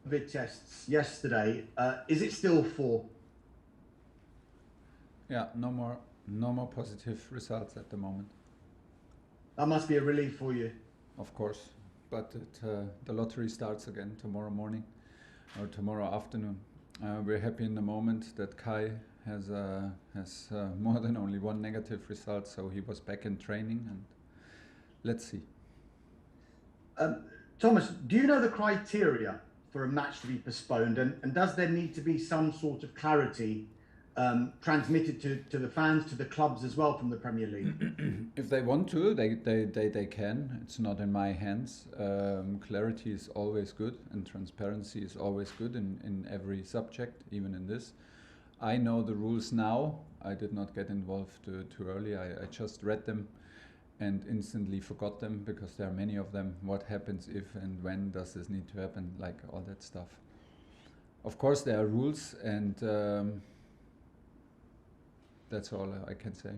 COVID tests yesterday. Is it still 4? Yeah, no more positive results at the moment. That must be a relief for you. Of course, but the lottery starts again tomorrow morning or tomorrow afternoon. We're happy in the moment that Kai has more than only one negative result, so he was back in training, and let's see. Thomas, do you know the criteria for a match to be postponed, and does there need to be some sort of clarity transmitted to the fans, to the clubs as well from the Premier League? If they want to, they can. It's not in my hands. Clarity is always good, and transparency is always good in every subject, even in this. I know the rules now. I did not get involved too early. I just read them and instantly forgot them, because there are many of them. What happens if and when does this need to happen, like all that stuff. Of course there are rules, and that's all I can say.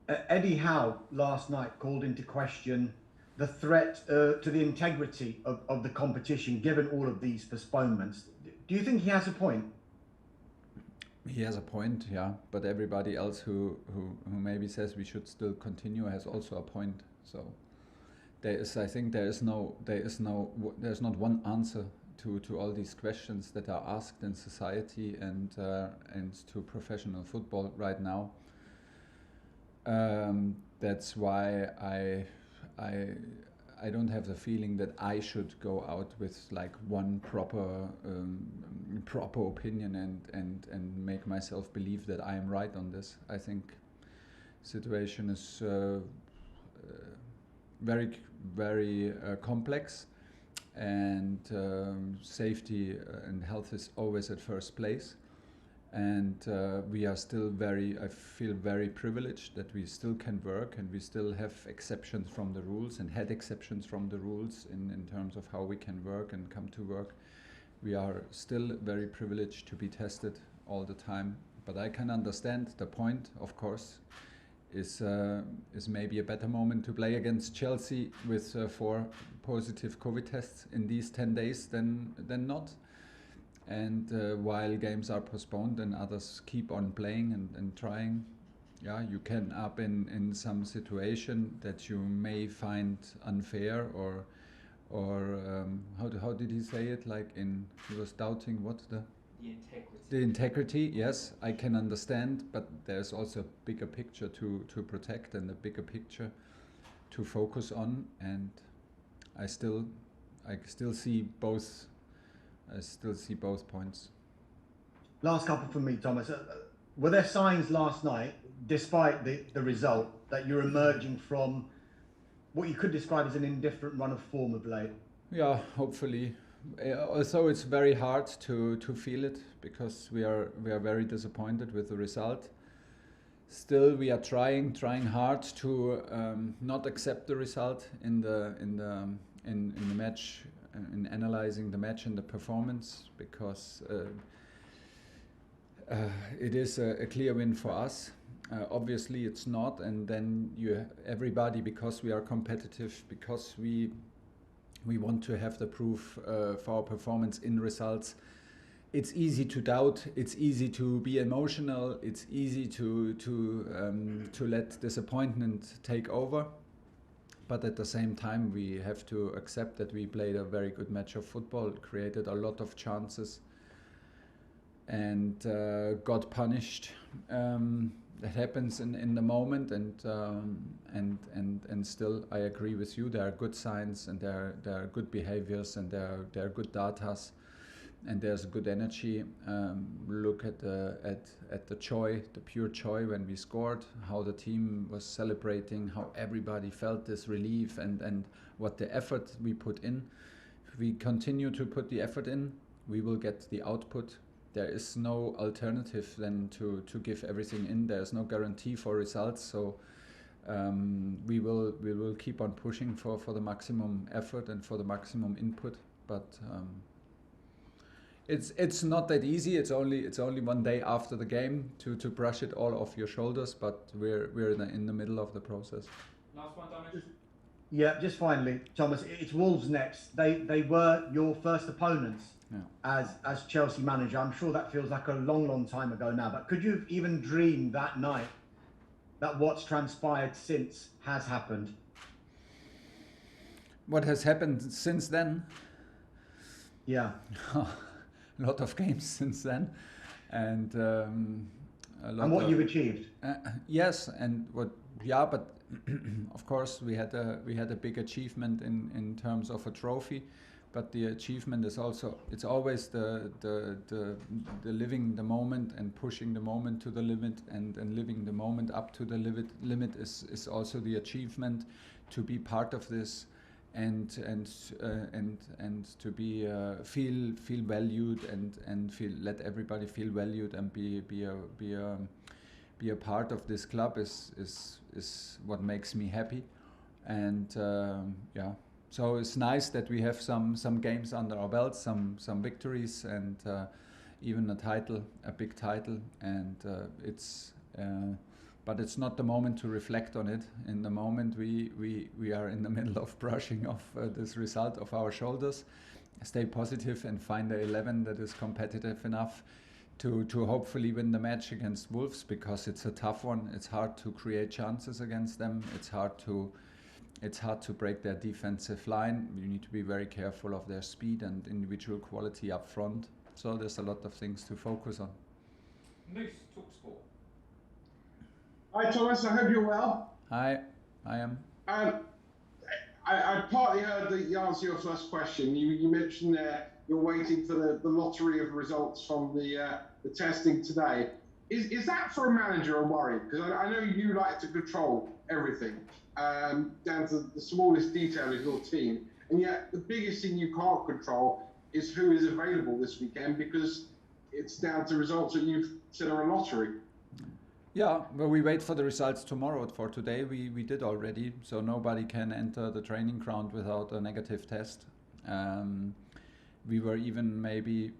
Eddie Howe last night called into question the threat to the integrity of the competition, given all of these postponements. Do you think he has a point? He has a point, yeah, but everybody else who maybe says we should still continue has also a point. So I think there's not one answer to all these questions that are asked in society and to professional football right now. That's why I don't have the feeling that I should go out with like one proper opinion and make myself believe that I am right on this. I think situation is very complex, and safety and health is always at first place. And we are still I feel very privileged that we still can work, and we still have exceptions from the rules, and had exceptions from the rules in terms of how we can work and come to work. We are still very privileged to be tested all the time. But I can understand the point, of course, is maybe a better moment to play against Chelsea with 4 positive COVID tests in these 10 days than not. And while games are postponed and others keep on playing and trying, yeah, you can up in some situation that you may find unfair or how did he say it? Like he was doubting what the integrity. The integrity, yes, I can understand, but there's also a bigger picture to protect and a bigger picture to focus on, and I still see both. I still see both points. Last couple from me, Thomas. Were there signs last night, despite the result, that you're emerging from what you could describe as an indifferent run of form of late? Yeah, hopefully. Also, it's very hard to feel it, because we are very disappointed with the result. Still, we are trying hard to not accept the result in the match. In analyzing the match and the performance, because it is a clear win for us. Obviously it's not, and then everybody, because we are competitive, because we want to have the proof for our performance in results, it's easy to doubt, it's easy to be emotional, it's easy to let disappointment take over. But at the same time, we have to accept that we played a very good match of football, created a lot of chances, and got punished. That happens in the moment, and still, I agree with you. There are good signs, and there are good behaviors, and there are good datas, and there's good energy. Look at the joy, the pure joy when we scored, how the team was celebrating, how everybody felt this relief, and what the effort we put in. If we continue to put the effort in, we will get the output. There is no alternative than to give everything in. There is no guarantee for results, so we will keep on pushing for the maximum effort and for the maximum input. But it's not that easy. It's only one day after the game to brush it all off your shoulders. But we're in the middle of the process. Last one, Thomas. Yeah, just finally, Thomas, it's Wolves next. They were your first opponents as Chelsea manager. I'm sure that feels like a long, long time ago now. But could you have even dreamed that night that what's transpired since has happened? What has happened since then? Yeah. A lot of games since then, and a lot And what of, you've achieved. yes, and what? Yeah, but of course we had a big achievement in terms of a trophy, but the achievement is also, it's always the living the moment and pushing the moment to the limit, and living the moment up to the limit is also the achievement. To be part of this and to be feel valued and let everybody feel valued and be a part of this club is what makes me happy. And yeah, so it's nice that we have some games under our belts, some victories, and even a big title. And but it's not the moment to reflect on it. In the moment, we are in the middle of brushing off this result of our shoulders, stay positive and find the 11 that is competitive enough to hopefully win the match against Wolves, because it's a tough one. It's hard to create chances against them. It's hard to break their defensive line. You need to be very careful of their speed and individual quality up front. So there's a lot of things to focus on. Moose, talk sport. Hi Thomas, I hope you're well. Hi, I am. I partly heard the answer to your first question. You mentioned there you're waiting for the lottery of results from the testing today. Is that for a manager a worry? Because I know you like to control everything, down to the smallest detail of your team, and yet the biggest thing you can't control is who is available this weekend, because it's down to results that you've said are a lottery. Yeah, well, we wait for the results tomorrow. For today, we did already, so nobody can enter the training ground without a negative test. We were even maybe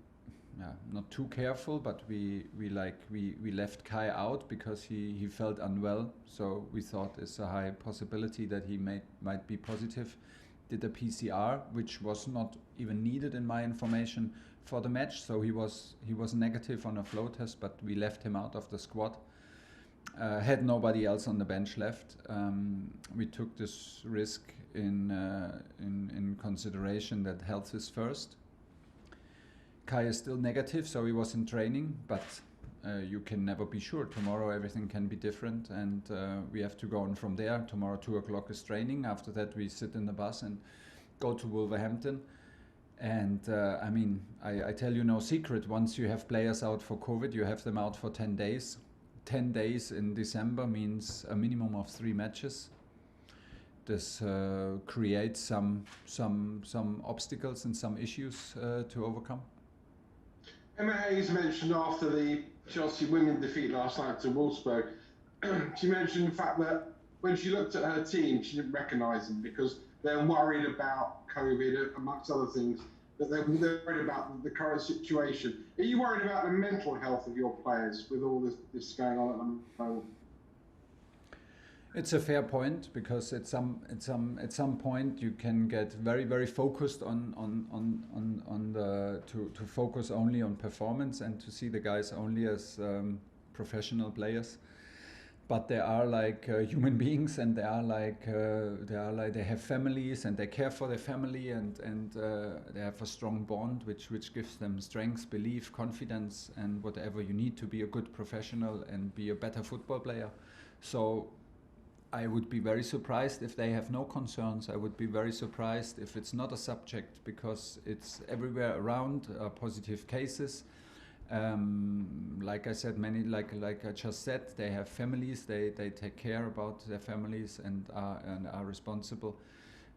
not too careful, but we left Kai out because he felt unwell. So we thought it's a high possibility that he might be positive. Did a PCR, which was not even needed in my information for the match. So he was negative on a flow test, but we left him out of the squad. Had nobody else on the bench left. We took this risk in consideration that health is first. Kai is still negative, so he was in training, but you can never be sure. Tomorrow everything can be different, and we have to go on from there. Tomorrow 2 o'clock is training. After that we sit in the bus and go to Wolverhampton. And I mean, I tell you no secret, once you have players out for COVID, you have them out for 10 days. 10 days in December means a minimum of 3 matches. This creates some obstacles and some issues to overcome. Emma Hayes mentioned after the Chelsea women defeat last night to Wolfsburg, she mentioned the fact that when she looked at her team, she didn't recognise them because they're worried about COVID, amongst other things, that they're worried about the current situation. Are you worried about the mental health of your players with all this going on at the moment? It's a fair point, because at some point you can get very, very focused to focus only on performance and to see the guys only as professional players. But they are like human beings, and they have families, and they care for their family, and they have a strong bond, which gives them strength, belief, confidence, and whatever you need to be a good professional and be a better football player. So I would be very surprised if they have no concerns. I would be very surprised if it's not a subject, because it's everywhere around, positive cases. Like I said, many, like I just said, they have families. They take care about their families and are responsible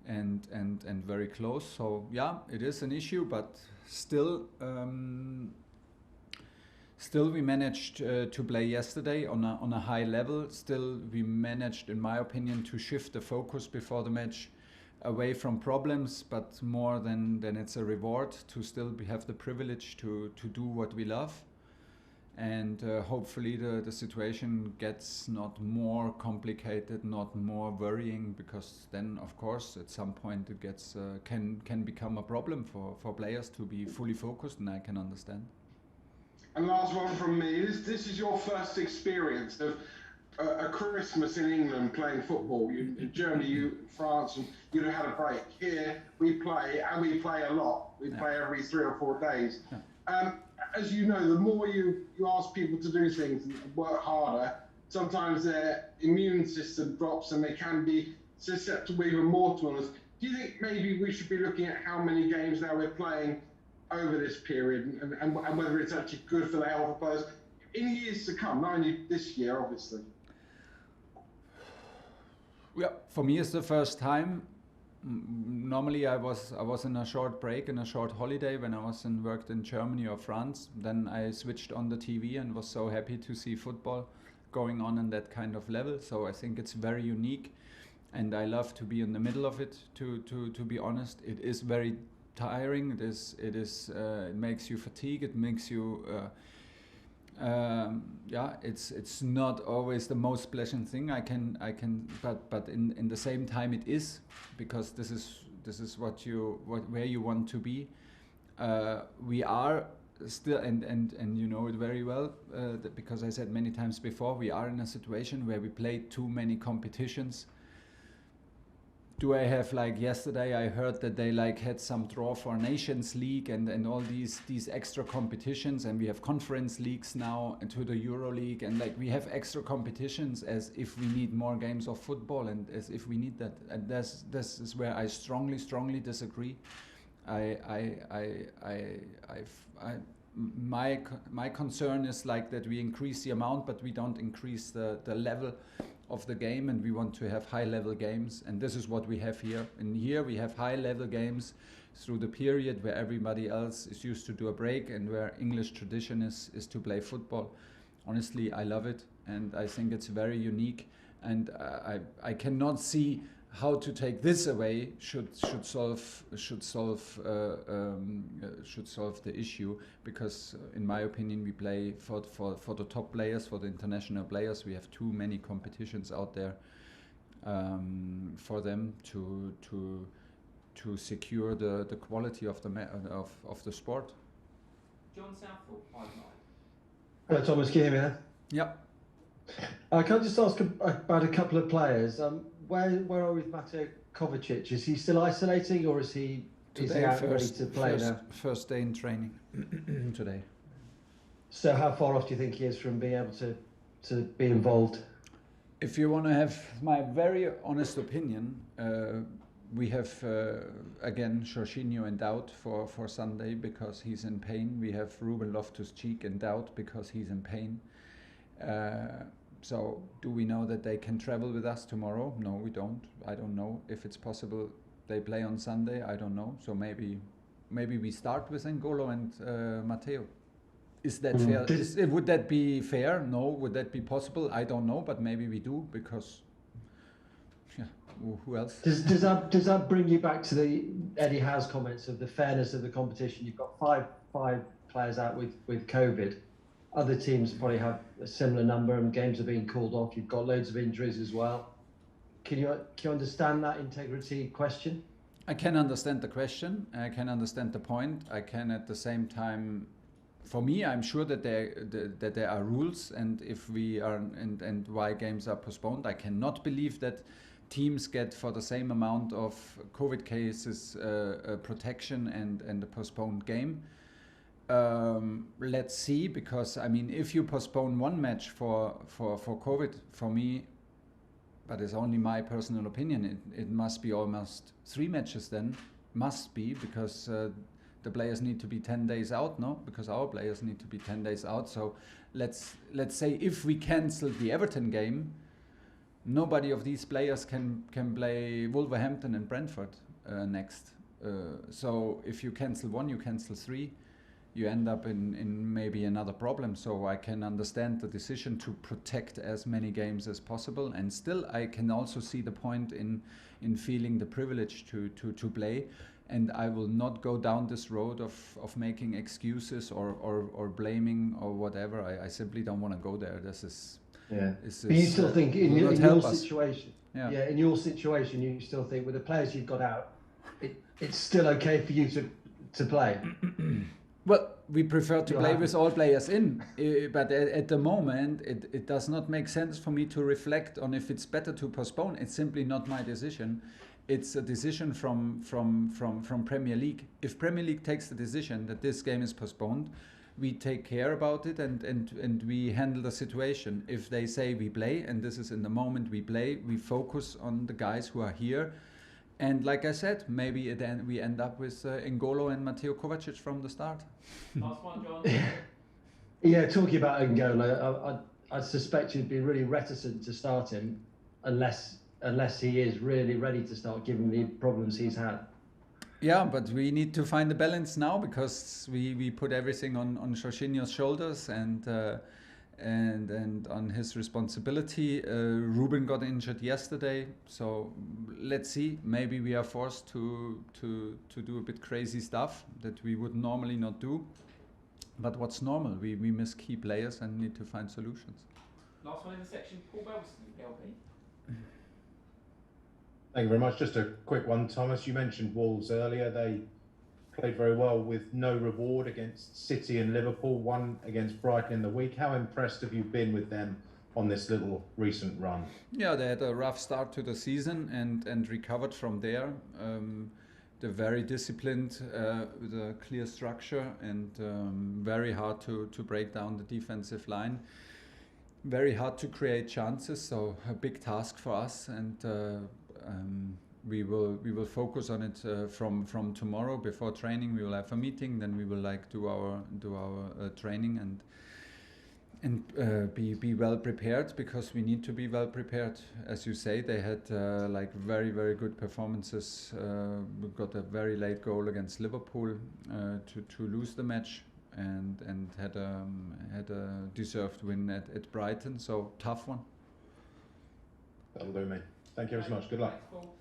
and very close. So yeah, it is an issue, but still we managed to play yesterday on a high level. Still, we managed, in my opinion, to shift the focus before the match away from problems, but more than it's a reward to still have the privilege to do what we love. and hopefully the situation gets not more complicated, not more worrying, because then of course at some point it gets can become a problem for players to be fully focused, and I can understand. And last one from me, this is your first experience of a Christmas in England playing football. In Germany, France, and you'd have had a break. Here we play, and we play a lot. We play every 3 or 4 days. As you know, the more you ask people to do things and work harder, sometimes their immune system drops and they can be susceptible even more to illness. Do you think maybe we should be looking at how many games now we're playing over this period and whether it's actually good for the health of players in years to come, not only this year, obviously? Yeah, for me it's the first time. Normally I was in a short break, in a short holiday when I worked in Germany or France. Then I switched on the TV and was so happy to see football going on in that kind of level. So I think it's very unique, and I love to be in the middle of it. To be honest, it is very tiring. It makes you fatigue. It makes you. It's not always the most pleasant thing. But in the same time it is, because this is where you want to be. We are still, and you know it very well, because I said many times before, we are in a situation where we play too many competitions. Do I have, like yesterday I heard that they had some draw for Nations League and all these extra competitions, and we have conference leagues now to the Euro League, and we have extra competitions as if we need more games of football, and as if we need that. And this is where I strongly disagree. My concern is that we increase the amount, but we don't increase the level of the game, and we want to have high-level games, and this is what we have here. And here we have high-level games through the period where everybody else is used to do a break, and where English tradition is to play football. Honestly, I love it, and I think it's very unique, and I cannot see how to take this away should solve the issue, because in my opinion we play for the top players, for the international players. We have too many competitions out there for them to secure the quality of the sport. John Southall, hi. Hello, Thomas, can you hear me there? Yep. Can I just ask about a couple of players? Where are we with Mateo Kovacic? Is he still isolating, or is he out ready to play now? First day in training today. So how far off do you think he is from being able to be involved? If you want to have my very honest opinion, we have again Jorginho in doubt for Sunday because he's in pain. We have Ruben Loftus-Cheek in doubt because he's in pain. So do we know that they can travel with us tomorrow? No, we don't. I don't know if it's possible they play on Sunday. I don't know. So maybe we start with N'Golo and Matteo. Is that fair? Would that be fair? No. Would that be possible? I don't know, but maybe we do, because who else? Does that bring you back to the Eddie Howe's comments of the fairness of the competition? You've got five players out with COVID. Other teams probably have a similar number, and games are being called off. You've got loads of injuries as well. Can you understand that integrity question? I can understand the question. I can understand the point. I can at the same time. For me, I'm sure that there are rules, and if we are and why games are postponed. I cannot believe that teams get for the same amount of COVID cases protection and a postponed game. Let's see, because I mean, if you postpone one match for COVID, for me, but it's only my personal opinion, it must be almost 3 matches then, must be, because the players need to be 10 days out, no? Because our players need to be 10 days out. So let's say if we cancel the Everton game, nobody of these players can play Wolverhampton and Brentford next. So if you cancel one, you cancel 3. You end up in maybe another problem. So I can understand the decision to protect as many games as possible, and still I can also see the point in feeling the privilege to play. and I will not go down this road of making excuses or blaming or whatever. I simply don't want to go there. This is But you still think in your situation, in your situation, you still think with the players you've got out, it's still okay for you to play. Well, we prefer to play with all players in, but at the moment, it does not make sense for me to reflect on if it's better to postpone. It's simply not my decision. It's a decision from Premier League. If Premier League takes the decision that this game is postponed, we take care about it and we handle the situation. If they say we play, and this is in the moment we play, we focus on the guys who are here. And like I said, maybe we end up with N'Golo and Mateo Kovacic from the start. Last one, John. Yeah, talking about N'Golo, I suspect you'd be really reticent to start him unless he is really ready to start, given the problems he's had. Yeah, but we need to find the balance now, because we put everything on Jorginho's shoulders and on his responsibility. Ruben got injured yesterday, so let's see. Maybe we are forced to do a bit crazy stuff that we would normally not do. But what's normal? We miss key players and need to find solutions. Last one in the section, Paul Belson, LP. Thank you very much. Just a quick one, Thomas. You mentioned Wolves earlier. They played very well with no reward against City and Liverpool, one against Brighton in the week. How impressed have you been with them on this little recent run? Yeah, they had a rough start to the season and recovered from there. They're very disciplined with a clear structure and very hard to break down the defensive line. Very hard to create chances, so a big task for us, and we will focus on it from tomorrow. Before training, we will have a meeting. Then we will do our training and be well prepared, because we need to be well prepared. As you say, they had very, very good performances. We got a very late goal against Liverpool to lose the match, and had a deserved win at Brighton. So tough one. That'll do me. Thank you very much. Good luck. Thanks, Paul.